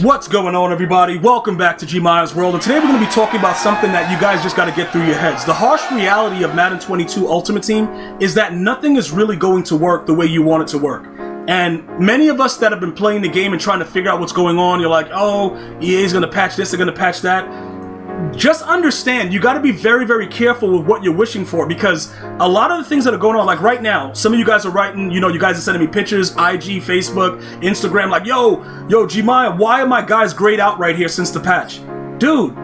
What's going on, everybody? Welcome back to GmiasWorld, and today we're going to be talking about something that you guys just got to get through your heads. The harsh reality of Madden 22 Ultimate Team is that nothing is really going to work the way you want it to work. And many of us that have been playing the game and trying to figure out what's going on, you're like, oh, EA's going to patch this, they're going to patch that. Just understand, you got to be very, very careful with what you're wishing for, because a lot of the things that are going on, like right now, some of you guys are writing, you guys are sending me pictures, IG, Facebook, Instagram, like, yo, Gmia, why are my guys grayed out right here since the patch? Dude,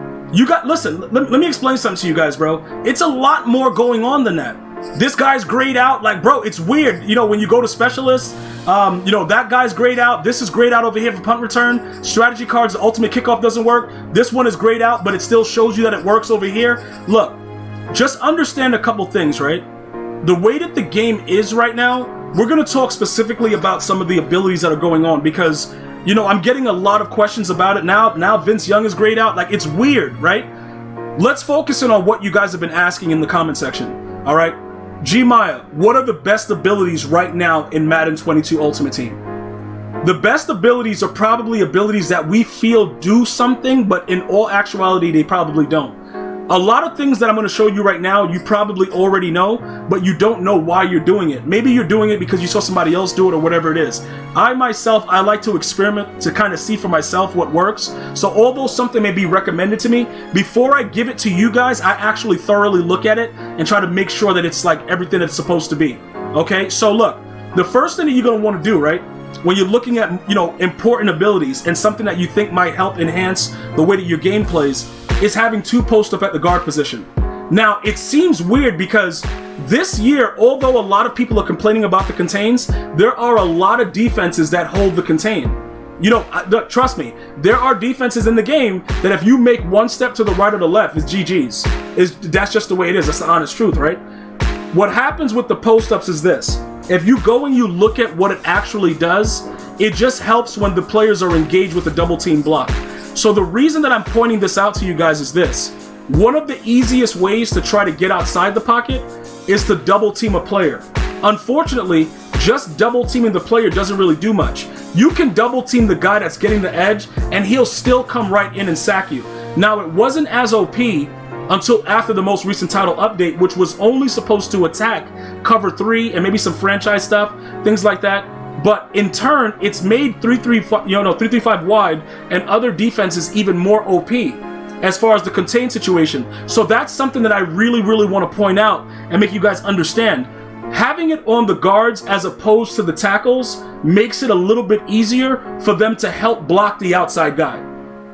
listen, let me explain something to you guys, bro. It's a lot more going on than that. This guy's grayed out, like, bro, it's weird. When you go to specialists, that guy's grayed out. This is grayed out over here for punt return. Strategy cards, the ultimate kickoff doesn't work. This one is grayed out, but it still shows you that it works over here. Look, just understand a couple things, right? The way that the game is right now, we're going to talk specifically about some of the abilities that are going on, because, I'm getting a lot of questions about it now. Now Vince Young is grayed out. Like, it's weird, right? Let's focus in on what you guys have been asking in the comment section, all right? Gmia, what are the best abilities right now in Madden 22 Ultimate Team? The best abilities are probably abilities that we feel do something, but in all actuality, they probably don't. A lot of things that I'm going to show you right now, you probably already know, but you don't know why you're doing it. Maybe you're doing it because you saw somebody else do it or whatever it is. I like to experiment to kind of see for myself what works. So although something may be recommended to me, before I give it to you guys, I actually thoroughly look at it and try to make sure that it's like everything it's supposed to be. Okay, so look, the first thing that you're going to want to do, right, when you're looking at, important abilities and something that you think might help enhance the way that your game plays, is having two post up at the guard position. Now, it seems weird because this year, although a lot of people are complaining about the contains, there are a lot of defenses that hold the contain. Trust me, there are defenses in the game that if you make one step to the right or the left, it's GG's. That's just the way it is. That's the honest truth, right? What happens with the post ups is this. If you go and you look at what it actually does, it just helps when the players are engaged with a double team block. So the reason that I'm pointing this out to you guys is this. One of the easiest ways to try to get outside the pocket is to double team a player. Unfortunately, just double teaming the player doesn't really do much. You can double team the guy that's getting the edge and he'll still come right in and sack you. Now, it wasn't as OP until after the most recent title update, which was only supposed to attack cover 3 and maybe some franchise stuff, things like that. But in turn, it's made 335 wide and other defenses even more OP as far as the contain situation. So that's something that I really, really want to point out and make you guys understand. Having it on the guards as opposed to the tackles makes it a little bit easier for them to help block the outside guy.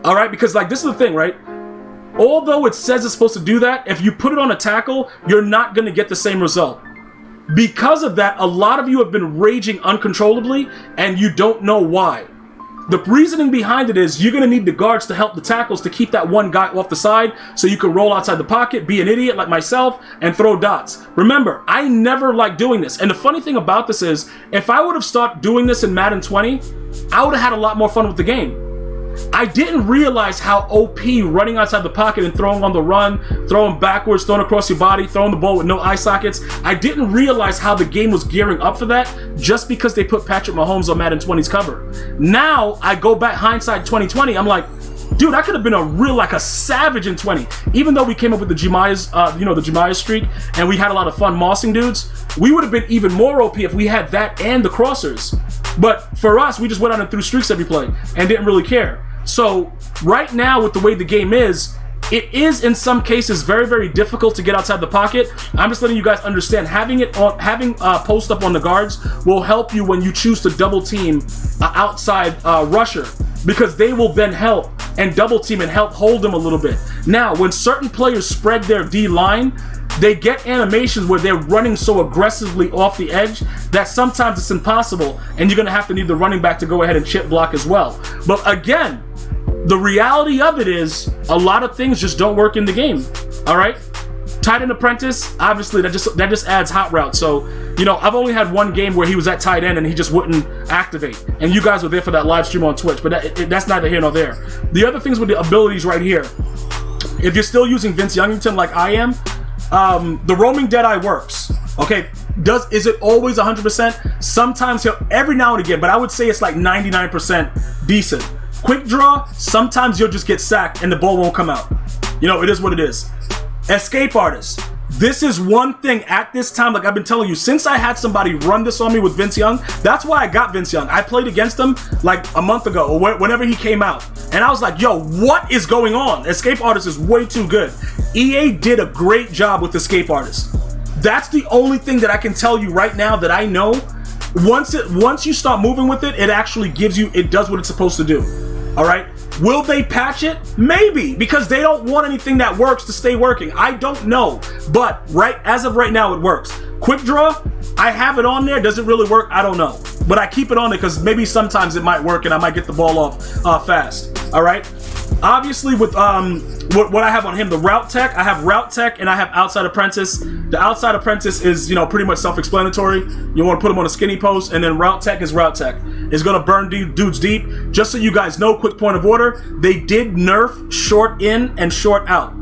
All right, because like this is the thing, right? Although it says it's supposed to do that, if you put it on a tackle, you're not going to get the same result. Because of that, a lot of you have been raging uncontrollably, and you don't know why. The reasoning behind it is you're going to need the guards to help the tackles to keep that one guy off the side so you can roll outside the pocket, be an idiot like myself, and throw dots. Remember, I never liked doing this. And the funny thing about this is, if I would have started doing this in Madden 20, I would have had a lot more fun with the game. I didn't realize how OP running outside the pocket and throwing on the run, throwing backwards, throwing across your body, throwing the ball with no eye sockets. I didn't realize how the game was gearing up for that just because they put Patrick Mahomes on Madden 20's cover. Now I go back hindsight 2020, I'm like, dude, I could have been a savage in 20. Even though we came up with the Gmias, the Gmias streak, and we had a lot of fun mossing dudes, we would have been even more OP if we had that and the crossers. But for us, we just went out and threw streaks every play and didn't really care. So right now, with the way the game is, it is in some cases very, very difficult to get outside the pocket. I'm just letting you guys understand having post up on the guards will help you when you choose to double team outside rusher, because they will then help and double team and help hold them a little bit. Now, when certain players spread their D line, they get animations where they're running so aggressively off the edge that sometimes it's impossible, and you're going to have to need the running back to go ahead and chip block as well. But again, the reality of it is a lot of things just don't work in the game. All right? Tight end apprentice, obviously that just adds hot route. So, I've only had one game where he was at tight end and he just wouldn't activate. And you guys were there for that live stream on Twitch, but that's neither here nor there. The other things with the abilities right here, if you're still using Vince Youngington like I am, the roaming Deadeye works. Okay, is it always 100%? Sometimes every now and again, but I would say it's like 99% decent. Quick draw, sometimes you'll just get sacked and the ball won't come out. You know, it is what it is. Escape artist. This is one thing at this time, like I've been telling you, since I had somebody run this on me with Vince Young, that's why I got Vince Young. I played against him like a month ago or whenever he came out. And I was like, yo, what is going on? Escape artist is way too good. EA did a great job with escape artist. That's the only thing that I can tell you right now that I know. Once you start moving with it, it actually gives you, it does what it's supposed to do. All right. Will they patch it? Maybe, because they don't want anything that works to stay working. I don't know, but as of right now, it works. Quick draw, I have it on there. Does it really work? I don't know, but I keep it on there because maybe sometimes it might work and I might get the ball off fast. All right. Obviously, with what I have on him, the route tech, I have route tech and I have outside apprentice. The outside apprentice is, you know, pretty much self-explanatory. You want to put him on a skinny post, and then route tech is route tech. It's gonna burn dudes deep. Just so you guys know, quick point of order, they did nerf short in and short out.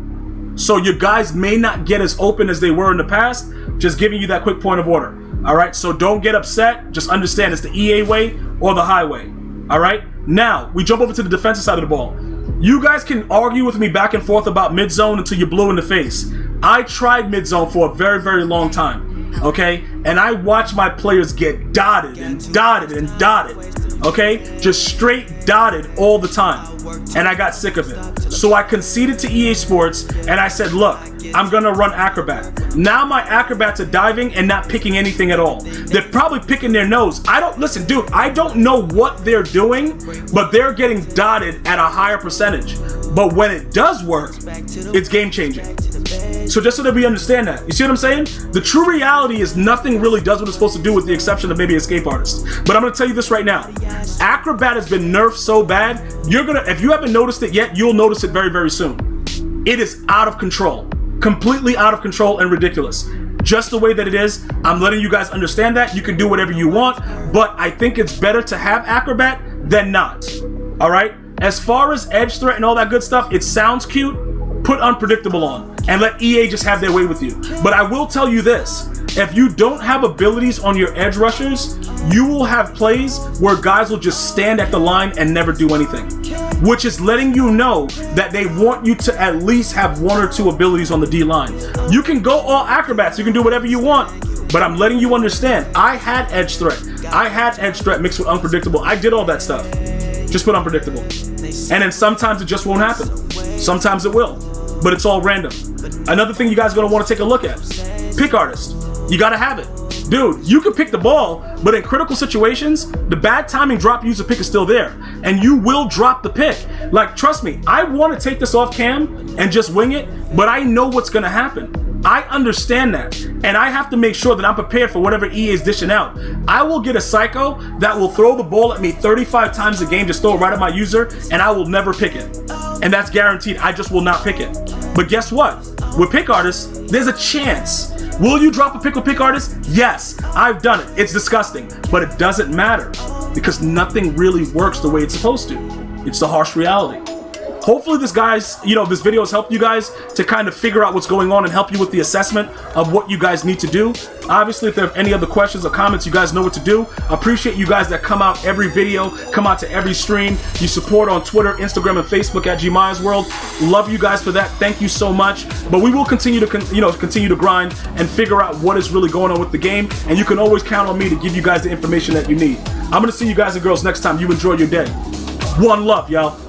So your guys may not get as open as they were in the past. Just giving you that quick point of order. All right, so don't get upset. Just understand it's the EA way or the highway. All right. Now we jump over to the defensive side of the ball. You guys can argue with me back and forth about mid zone until you're blue in the face. I tried mid zone for a very, very long time. Okay, and I watched my players get dotted and dotted and dotted. Okay, just straight dotted all the time, and I got sick of it. So I conceded to EA Sports and I said, look, I'm gonna run acrobat. Now my acrobats are diving and not picking anything at all. They're probably picking their nose. Listen, dude, I don't know what they're doing, but they're getting dotted at a higher percentage. But when it does work, it's game changing. So just so that we understand that. You see what I'm saying? The true reality is nothing really does what it's supposed to do with the exception of maybe escape artist. But I'm gonna tell you this right now. Acrobat has been nerfed so bad, if you haven't noticed it yet, you'll notice it very, very soon. It is out of control. Completely out of control and ridiculous. Just the way that it is, I'm letting you guys understand that. You can do whatever you want, but I think it's better to have acrobat than not. All right? As far as edge threat and all that good stuff, it sounds cute. Put unpredictable on and let EA just have their way with you. But I will tell you this, if you don't have abilities on your edge rushers, you will have plays where guys will just stand at the line and never do anything, which is letting you know that they want you to at least have one or two abilities on the D line. You can go all acrobats, you can do whatever you want, but I'm letting you understand, I had edge threat. I had edge threat mixed with unpredictable. I did all that stuff. Just put unpredictable. And then sometimes it just won't happen. Sometimes it will, but it's all random. Another thing you guys are gonna wanna take a look at, pick artist. You gotta have it. Dude, you can pick the ball, but in critical situations, the bad timing drop user pick is still there. And you will drop the pick. Like, trust me, I wanna take this off cam and just wing it, but I know what's gonna happen. I understand that, and I have to make sure that I'm prepared for whatever EA is dishing out. I will get a psycho that will throw the ball at me 35 times a game, just throw it right at my user, and I will never pick it. And that's guaranteed. I just will not pick it. But guess what? With pick artists, there's a chance. Will you drop a pick with pick artists? Yes, I've done it. It's disgusting, but it doesn't matter because nothing really works the way it's supposed to. It's the harsh reality. Hopefully this video has helped you guys to kind of figure out what's going on and help you with the assessment of what you guys need to do. Obviously, if there are any other questions or comments, you guys know what to do. Appreciate you guys that come out every video, come out to every stream. You support on Twitter, Instagram, and Facebook at GmiasWorld. Love you guys for that. Thank you so much. But we will continue to continue to grind and figure out what is really going on with the game. And you can always count on me to give you guys the information that you need. I'm gonna see you guys and girls next time. You enjoy your day. One love, y'all.